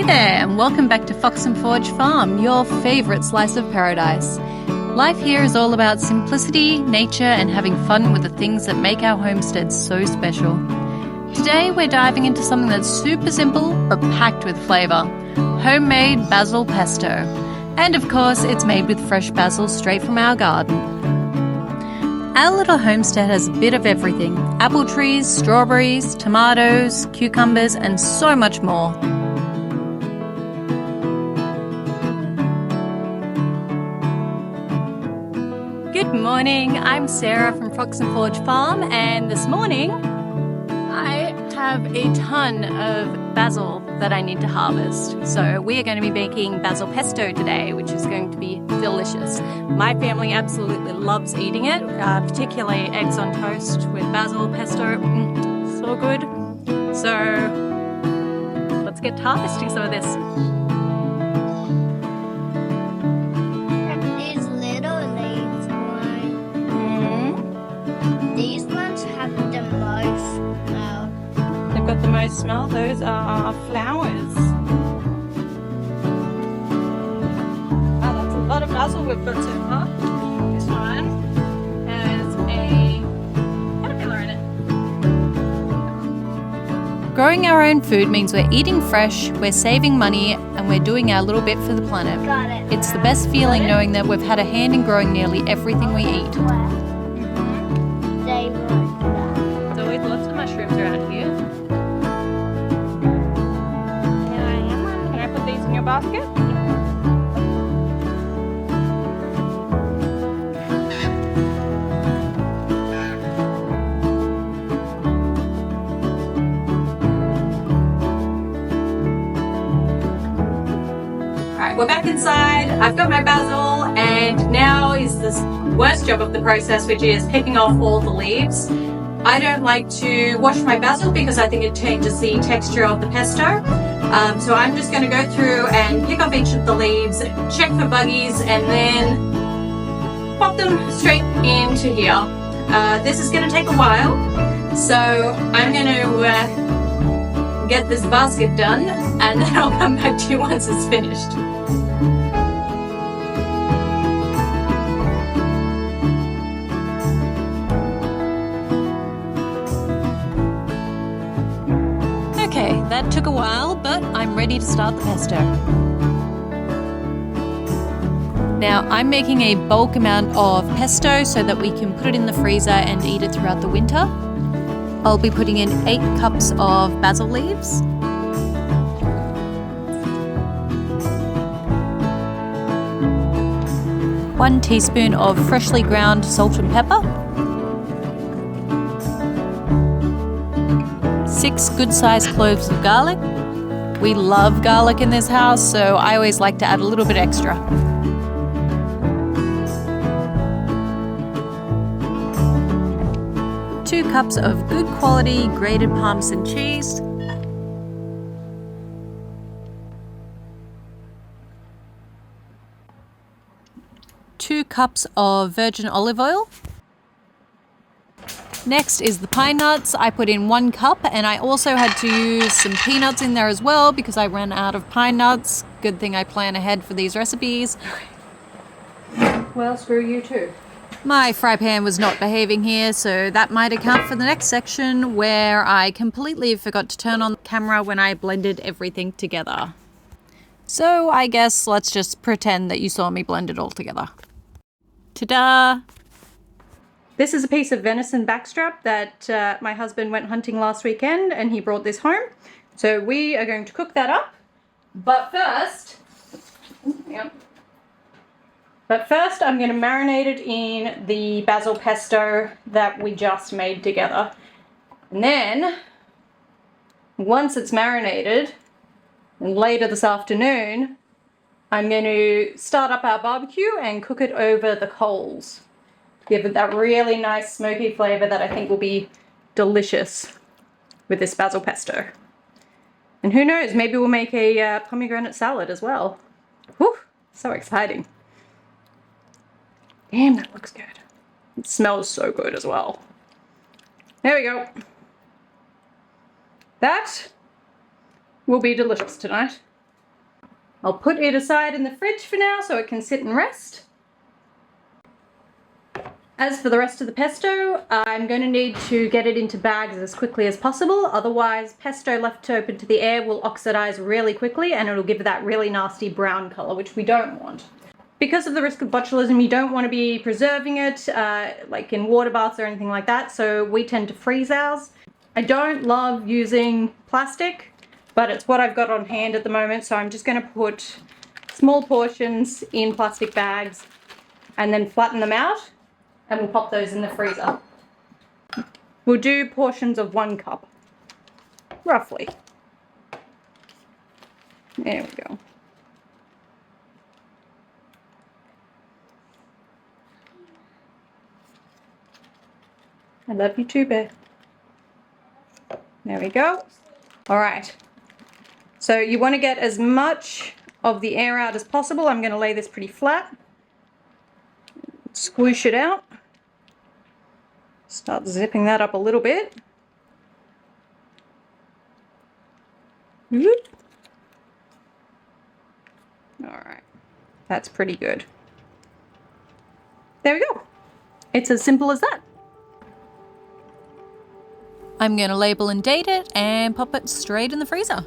there, and welcome back to Fox and Forge Farm, your favourite slice of paradise. Life here is all about simplicity, nature, and having fun with the things that make our homestead so special. Today we're diving into something that's super simple but packed with flavour: homemade basil pesto. And of course, it's made with fresh basil straight from our garden. Our little homestead has a bit of everything: apple trees, strawberries, tomatoes, cucumbers, and so much more. Good morning, I'm Sarah from Fox and Forge Farm, and this morning I have a ton of basil that I need to harvest. So we are going to be making basil pesto today, which is going to be delicious. My family absolutely loves eating it, particularly eggs on toast with basil pesto. So good. So let's get to harvesting some of this. These little leaves one. These ones have the most smell. They've got the most smell. Those are flowers. Wow, that's a lot of basil we've got so far. This one has a caterpillar in it. Growing our own food means we're eating fresh, we're saving money, and we're doing our little bit for the planet. Got it. It's the best feeling knowing that we've had a hand in growing nearly everything we eat. They want that. There's always lots of mushrooms around here. Can I put these in your basket? Alright, we're back inside. I've got my basil, and now is the worst job of the process, which is picking off all the leaves. I don't like to wash my basil because I think it changes the texture of the pesto. So I'm just going to go through and pick off each of the leaves, check for buggies, and then pop them straight into here. This is going to take a while, so I'm going to get this basket done, and then I'll come back to you once it's finished. Okay, that took a while, but I'm ready to start the pesto. Now, I'm making a bulk amount of pesto so that we can put it in the freezer and eat it throughout the winter. I'll be putting in 8 cups of basil leaves, 1 teaspoon of freshly ground salt and pepper, 6 good-sized cloves of garlic. We love garlic in this house, so I always like to add a little bit extra. 2 cups of good quality grated Parmesan cheese, 2 cups of virgin olive oil. Next is the pine nuts. I put in 1 cup, and I also had to use some peanuts in there as well because I ran out of pine nuts. Good thing I plan ahead for these recipes. Well, screw you too. My fry pan was not behaving here, so that might account for the next section where I completely forgot to turn on the camera when I blended everything together. So I guess let's just pretend that you saw me blend it all together. Ta-da! This is a piece of venison backstrap that my husband went hunting last weekend, and he brought this home. So we are going to cook that up. But first, I'm going to marinate it in the basil pesto that we just made together. And then, once it's marinated, and later this afternoon, I'm going to start up our barbecue and cook it over the coals. Give it that really nice smoky flavour that I think will be delicious with this basil pesto. And who knows, maybe we'll make a pomegranate salad as well. Whew, so exciting. Damn, that looks good. It smells so good as well. There we go. That will be delicious tonight. I'll put it aside in the fridge for now so it can sit and rest. As for the rest of the pesto, I'm going to need to get it into bags as quickly as possible. Otherwise, pesto left open to the air will oxidize really quickly and it'll give that really nasty brown color, which we don't want. Because of the risk of botulism, you don't want to be preserving it like in water baths or anything like that, so we tend to freeze ours. I don't love using plastic, but it's what I've got on hand at the moment, so I'm just going to put small portions in plastic bags and then flatten them out, and we'll pop those in the freezer. We'll do portions of 1 cup, roughly. There we go. I love you too, Bear. There we go. All right. So you want to get as much of the air out as possible. I'm going to lay this pretty flat. Squish it out. Start zipping that up a little bit. Whoop. All right. That's pretty good. There we go. It's as simple as that. I'm going to label and date it and pop it straight in the freezer.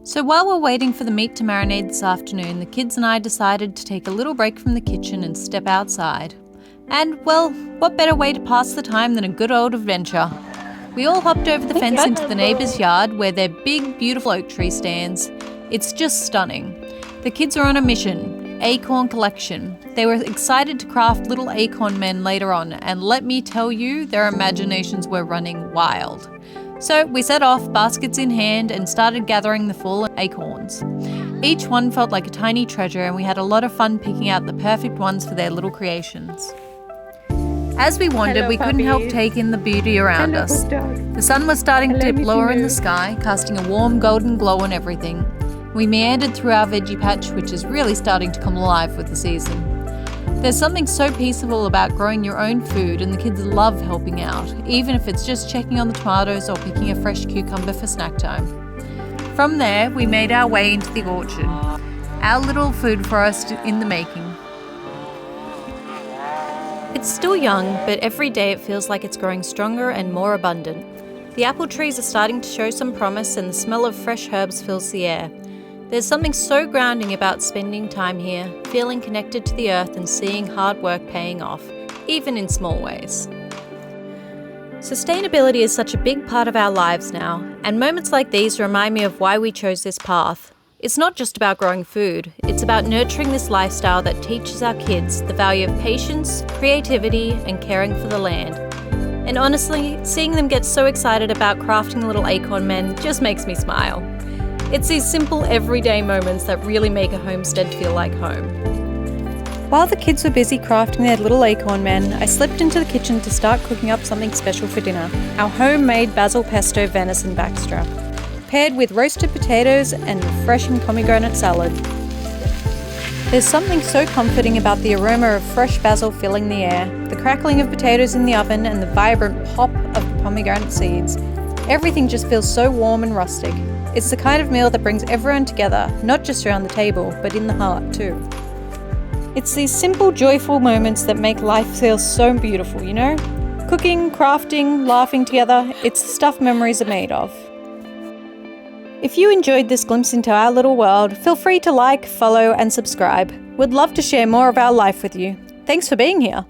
So while we're waiting for the meat to marinate this afternoon, the kids and I decided to take a little break from the kitchen and step outside. And, well, what better way to pass the time than a good old adventure? We all hopped over the fence into the neighbour's yard where their big, beautiful oak tree stands. It's just stunning. The kids are on a mission, acorn collection. They were excited to craft little acorn men later on, and let me tell you, their imaginations were running wild. So we set off, baskets in hand, and started gathering the fallen acorns. Each one felt like a tiny treasure, and we had a lot of fun picking out the perfect ones for their little creations. As we wandered, we couldn't help take in the beauty around us. The sun was starting to dip lower in the sky, casting a warm golden glow on everything. We meandered through our veggie patch, which is really starting to come alive with the season. There's something so peaceful about growing your own food, and the kids love helping out, even if it's just checking on the tomatoes or picking a fresh cucumber for snack time. From there, we made our way into the orchard, our little food forest in the making. It's still young, but every day it feels like it's growing stronger and more abundant. The apple trees are starting to show some promise, and the smell of fresh herbs fills the air. There's something so grounding about spending time here, feeling connected to the earth and seeing hard work paying off, even in small ways. Sustainability is such a big part of our lives now, and moments like these remind me of why we chose this path. It's not just about growing food, it's about nurturing this lifestyle that teaches our kids the value of patience, creativity, and caring for the land. And honestly, seeing them get so excited about crafting little acorn men just makes me smile. It's these simple everyday moments that really make a homestead feel like home. While the kids were busy crafting their little acorn men, I slipped into the kitchen to start cooking up something special for dinner. Our homemade Basil Pesto venison backstrap, paired with roasted potatoes and refreshing pomegranate salad. There's something so comforting about the aroma of fresh basil filling the air, the crackling of potatoes in the oven and the vibrant pop of the pomegranate seeds. Everything just feels so warm and rustic. It's the kind of meal that brings everyone together, not just around the table, but in the heart too. It's these simple, joyful moments that make life feel so beautiful, you know? Cooking, crafting, laughing together, it's the stuff memories are made of. If you enjoyed this glimpse into our little world, feel free to like, follow, and subscribe. We'd love to share more of our life with you. Thanks for being here.